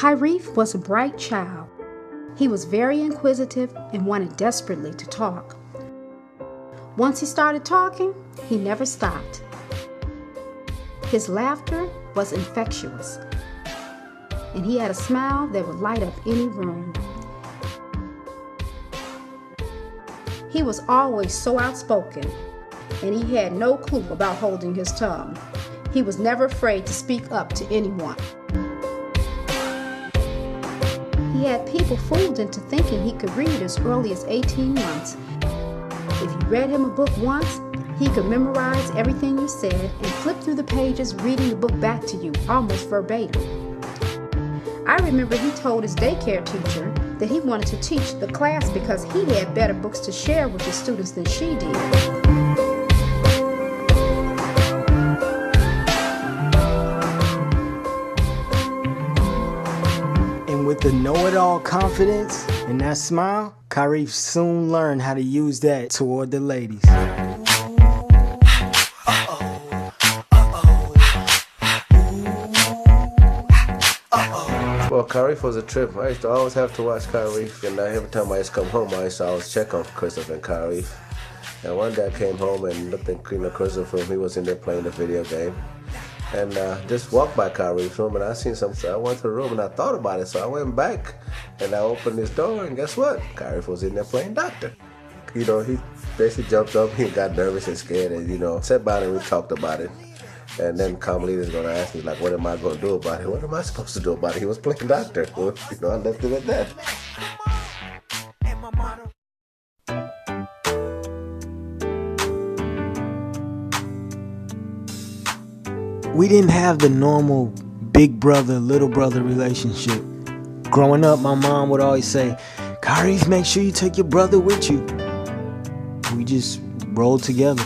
Kyrieff was a bright child. He was very inquisitive and wanted desperately to talk. Once he started talking, he never stopped. His laughter was infectious, and he had a smile that would light up any room. He was always so outspoken, and he had no clue about holding his tongue. He was never afraid to speak up to anyone. He had people fooled into thinking he could read as early as 18 months. If you read him a book once, he could memorize everything you said and flip through the pages reading the book back to you almost verbatim. I remember he told his daycare teacher that he wanted to teach the class because he had better books to share with the students than she did. And with the know-it-all confidence and that smile, Kyrieff soon learned how to use that toward the ladies. Well, Kyrieff was a trip. I used to always have to watch Kyrieff, and every time I used to come home, I used to always check on Christopher and Kyrieff. And one day I came home and looked at Christopher room. He was in there playing the video game. And just walked by Kyrieff's room, and I seen something. So I went to the room and I thought about it. So I went back and I opened this door, and guess what? Kyrieff was in there playing doctor. He basically jumped up. He got nervous and scared, and sat by and we talked about it. And then Carmelita's gonna ask me, like, what am I gonna do about it? What am I supposed to do about it? He was playing doctor. I left it at that. We didn't have the normal big brother, little brother relationship. Growing up, my mom would always say, Kyrieff, make sure you take your brother with you. We just rolled together.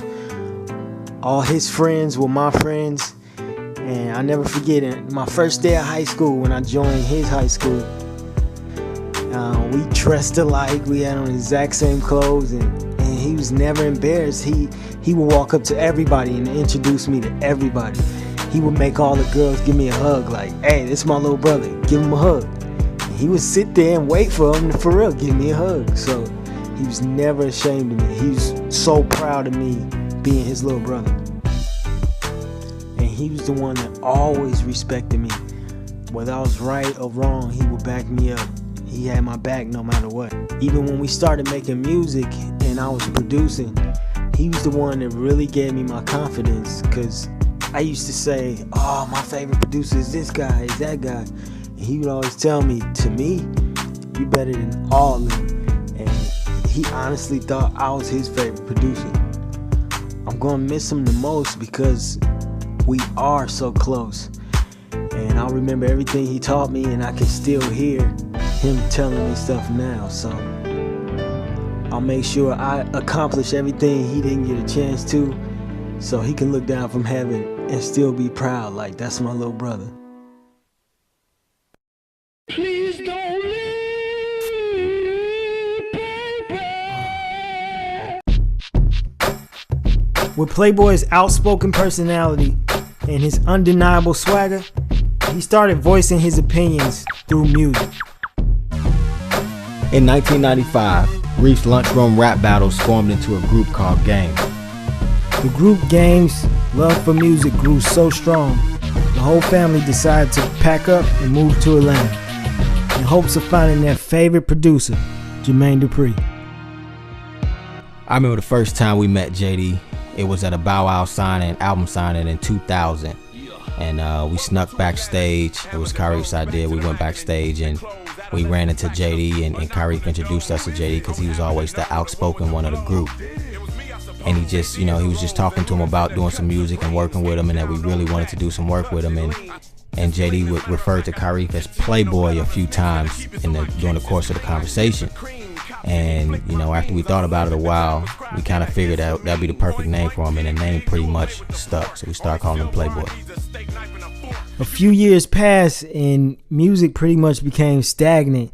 All his friends were my friends. And I never forget it, my first day of high school when I joined his high school. We dressed alike, we had on the exact same clothes, and he was never embarrassed. He would walk up to everybody and introduce me to everybody. He would make all the girls give me a hug, like, hey, this is my little brother, give him a hug. And he would sit there and wait for him to, for real, give me a hug. So he was never ashamed of me. He was so proud of me being his little brother. And he was the one that always respected me. Whether I was right or wrong, he would back me up. He had my back no matter what. Even when we started making music and I was producing, he was the one that really gave me my confidence, because I used to say, oh, my favorite producer is this guy, is that guy. And he would always tell me, to me, you better than all of them. And he honestly thought I was his favorite producer. I'm gonna miss him the most because we are so close. And I remember everything he taught me, and I can still hear him telling me stuff now. So I'll make sure I accomplish everything he didn't get a chance to, so he can look down from heaven and still be proud, like, that's my little brother. Please don't leave, baby. With Playboy's outspoken personality and his undeniable swagger, he started voicing his opinions through music. In 1995, Reef's lunchroom rap battles formed into a group called Game. The group Game's love for music grew so strong, the whole family decided to pack up and move to Atlanta in hopes of finding their favorite producer, Jermaine Dupri. I remember the first time we met JD. It was at a Bow Wow album signing in 2000. And we snuck backstage. It was Kyrieff's idea. We went backstage and we ran into JD, and Kyrieff introduced us to JD because he was always the outspoken one of the group. And he just, he was just talking to him about doing some music and working with him, and that we really wanted to do some work with him. And JD referred to Kyrieff as Playboy a few times during the course of the conversation. And, after we thought about it a while, we kind of figured out that'd be the perfect name for him, and the name pretty much stuck. So we started calling him Playboy. A few years passed and music pretty much became stagnant.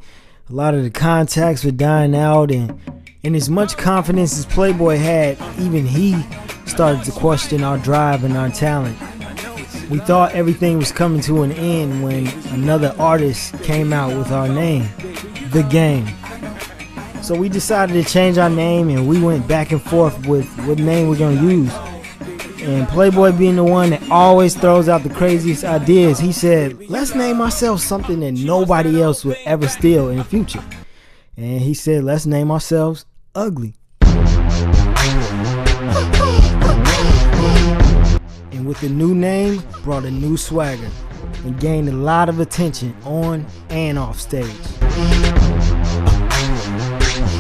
A lot of the contacts were dying out, and as much confidence as Playboy had, even he started to question our drive and our talent. We thought everything was coming to an end when another artist came out with our name, The Game. So we decided to change our name, and we went back and forth with what name we're gonna use. And Playboy, being the one that always throws out the craziest ideas, he said, let's name ourselves something that nobody else would ever steal in the future. And he said, let's name ourselves Ugly. And with the new name, brought a new swagger and gained a lot of attention on and off stage.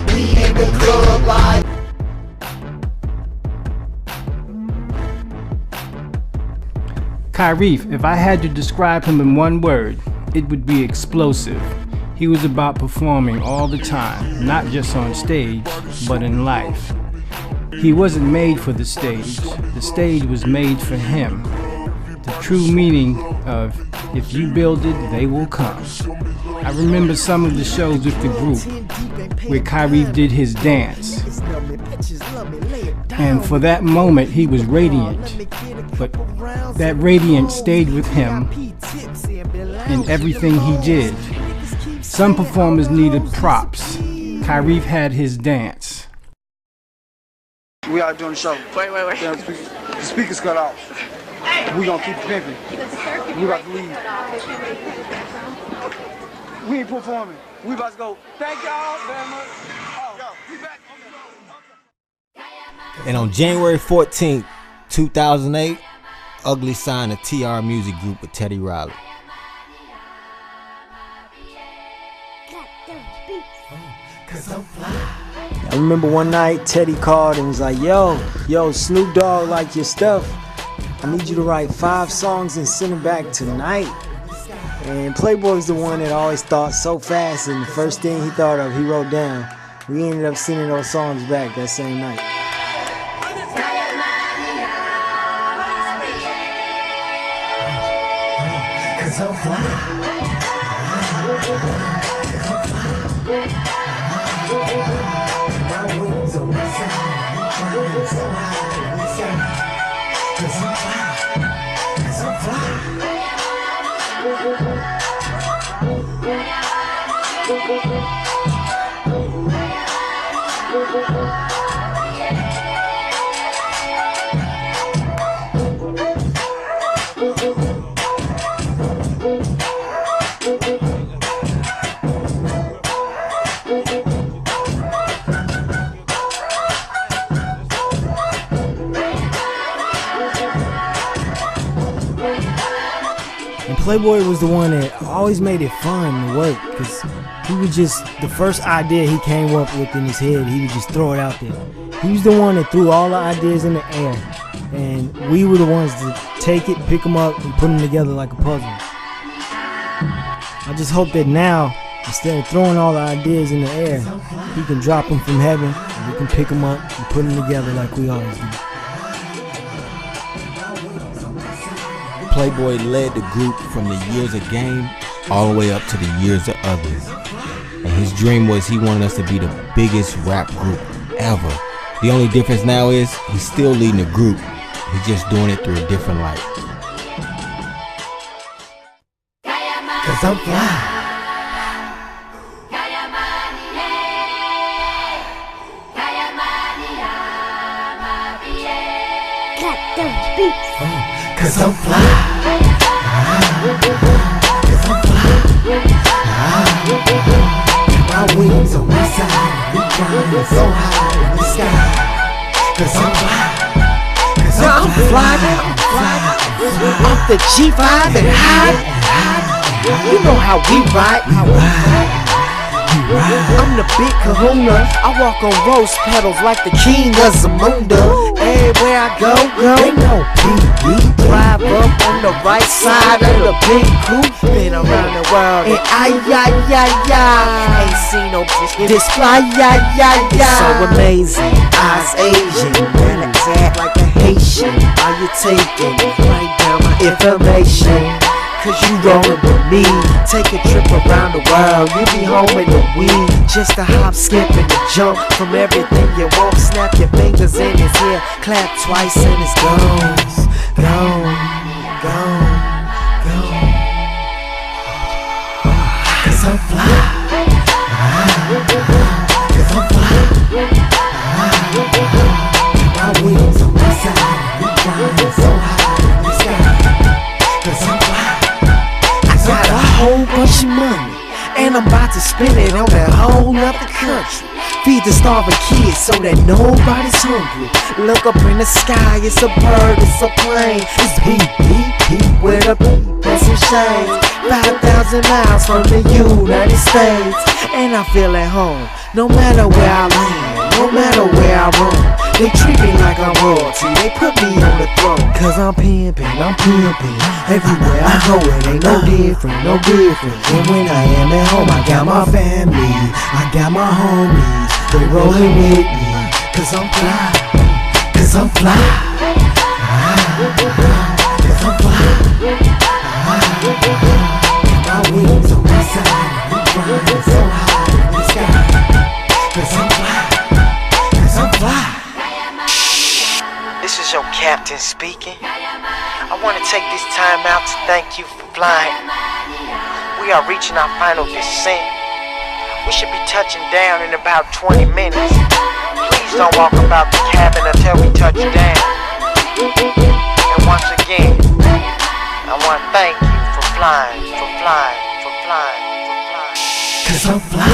We in the club live. Kyrieff, if I had to describe him in one word, it would be explosive. He was about performing all the time, not just on stage, but in life. He wasn't made for the stage was made for him. The true meaning of, if you build it, they will come. I remember some of the shows with the group where Kyrieff did his dance. And for that moment, he was radiant. But that radiance stayed with him in everything he did. Some performers needed props. Kyrieff had his dance. We out doing the show. Wait. The speaker's cut off. We gonna keep pimping. We about to leave. We ain't performing. We about to go. Thank y'all very much. Oh, we back. And on January 14th, 2008, Ugly signed a TR Music Group with Teddy Riley. I remember one night Teddy called and was like, yo, Snoop Dogg like your stuff. I need you to write 5 songs and send them back tonight. And Playboy's the one that always thought so fast, and the first thing he thought of, he wrote down. We ended up sending those songs back that same night. Playboy was the one that always made it fun to work, because he would just, the first idea he came up with in his head, he would just throw it out there. He was the one that threw all the ideas in the air, and we were the ones to take it, pick them up, and put them together like a puzzle. I just hope that now, instead of throwing all the ideas in the air, he can drop them from heaven, and we can pick them up and put them together like we always do. Playboy led the group from the years of Game all the way up to the years of Ugly. And his dream was he wanted us to be the biggest rap group ever. The only difference now is he's still leading the group. He's just doing it through a different light. Cause I'm fly. Cause I'm fly. Cause I'm fly. My wings on my side, we flying so high in the sky. Cause I'm fly. Cause I'm fly. I'm the G5 and high. You know how we ride. I'm the big kahuna. I walk on rose petals like the king of Zamunda. Everywhere I go, they know we drive up on the right side of the big coupe. Been around the world and ain't seen no bitch this fly, so amazing. Eyes Asian, man, act like a Haitian. Are you taking right down my information? Cause you rollin' with me. Take a trip around the world, you be home in a week. Just a hop, skip, and a jump from everything you want. Snap your fingers in his ear, clap twice and it's gone. gone. Cause I'm fly. Cause I'm fly. My wings on my side. We flying so high in the sky. Cause I'm fly. I got a whole bunch of money, and I'm about to spend it on that whole other country. Feed the starving kids so that nobody's hungry. Look up in the sky, it's a bird, it's a plane. It's beep, beep, beep, with a beep and some shades. 5,000 miles from the United States, and I feel at home, no matter where I land, no matter where I roam. They treat me like I'm royalty, they put me on the throne. Cause I'm pimpin', everywhere I go it ain't no different. And when I am at home, I got my family, I got my homies, they rollin' with me. Cause I'm fly, cause I'm fly. Cause I'm fly. My wings on my side, we flying so high in the sky. Cause I'm fly, cause I'm fly. This is your captain speaking. I want to take this time out to thank you for flying. We are reaching our final descent. We should be touching down in about 20 minutes. Please don't walk about the cabin until we touch down. And once again, I want to thank you for flying. Cause I'm fly.